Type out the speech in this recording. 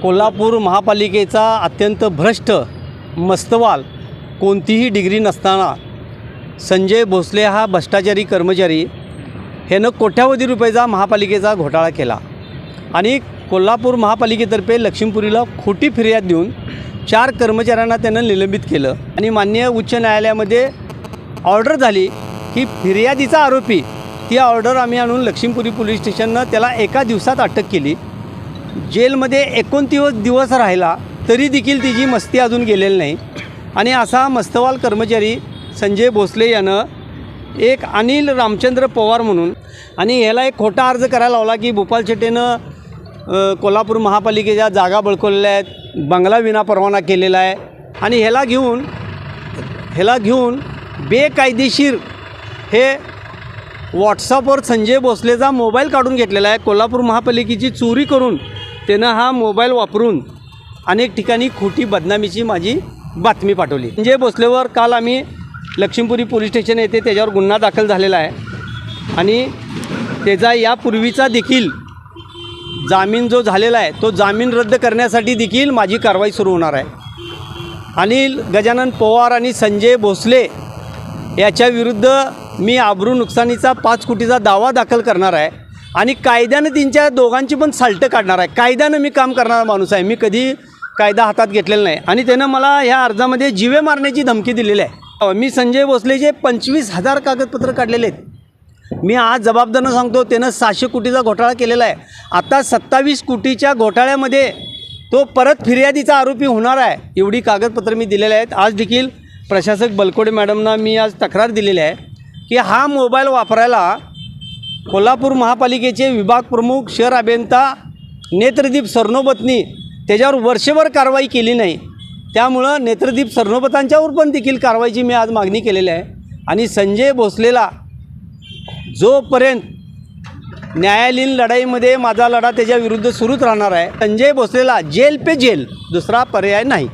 कोल्हापूर महापालिकेचा अत्यंत भ्रष्ट मस्तवाल, कोणतीही डिग्री नसताना संजय भोसले हा भ्रष्टाचारी कर्मचारी ह्यानं कोट्यावधी रुपयाचा महापालिकेचा घोटाळा केला आणि कोल्हापूर महापालिकेतर्फे लक्ष्मीपुरीला खोटी फिर्याद देऊन 4 कर्मचाऱ्यांना त्यानं निलंबित केलं आणि माननीय उच्च न्यायालयामध्ये ऑर्डर झाली की फिर्यादीचा आरोपी ती ऑर्डर आम्ही आणून लक्ष्मीपुरी पोलीस स्टेशननं त्याला एका दिवसात अटक केली। जेलमध्ये 29 दिवस राहिला तरी देखील तिची मस्ती अजून गेलेली नाही आणि असा मस्तवाल कर्मचारी संजय भोसले यानं एक अनिल रामचंद्र पवार म्हणून आणि ह्याला एक खोटा अर्ज करायला लावला की भूपाल शेट्टीनं कोल्हापूर महापालिकेच्या जागा बळकवलेल्या आहेत, बंगला विना परवाना केलेला आहे आणि ह्याला घेऊन बेकायदेशीर हे व्हॉट्सअपवर संजय भोसलेचा मोबाईल काढून घेतलेला आहे। कोल्हापूर महापालिकेची चोरी करून त्यानं हा मोबाईल वापरून अनेक ठिकाणी खोटी बदनामीची माझी बातमी पाठवली। संजय भोसलेवर काल आम्ही लक्ष्मीपुरी पोलीस स्टेशन येथे त्याच्यावर गुन्हा दाखल झालेला आहे आणि त्याचा यापूर्वीचा देखील जामीन जो झालेला आहे तो जामीन रद्द करण्यासाठी देखील माझी कारवाई सुरू होणार आहे। अनिल गजानन पवार आणि संजय भोसले याच्या विरुद्ध मी आबरू नुकसानीचा 5 कोटीचा दावा दाखल करणार आहे आणि कायद्यानं त्यांच्या दोघांची पण साल्टं काढणार आहे। कायद्यानं मी काम करणारा माणूस आहे, मी कधी कायदा हातात घेतलेला नाही आणि त्यानं मला ह्या अर्जामध्ये जीवे मारण्याची धमकी दिलेली आहे। मी संजय भोसलेचे 25,000 कागदपत्र काढलेले आहेत। मी आज जबाबदारीनं सांगतो त्यानं 600 कोटीचा घोटाळा केलेला आहे। आता 27 कोटीच्या घोटाळ्यामध्ये तो परत फिर्यादीचा आरोपी होणार आहे, एवढी कागदपत्र मी दिलेले आहेत। आज देखील प्रशासक बलकोडे मॅडमना मी आज तक्रार दिलेली आहे की हा मोबाईल वापरायला कोल्हापूर महापालिकेचे विभाग प्रमुख शहर अभियंता नेत्रदीप सरनोबतनी त्याच्यावर वर्षभर कारवाई केली नाही, त्यामुळं नेत्रदीप सरनोबतांच्यावर पण देखील कारवाईची मी आज मागणी केलेली आहे आणि संजय भोसलेला जोपर्यंत न्यायालयीन लढाईमध्ये माझा लढा त्याच्या विरुद्ध सुरूच राहणार आहे। संजय भोसलेला जेल पे जेल, दुसरा पर्याय नाही।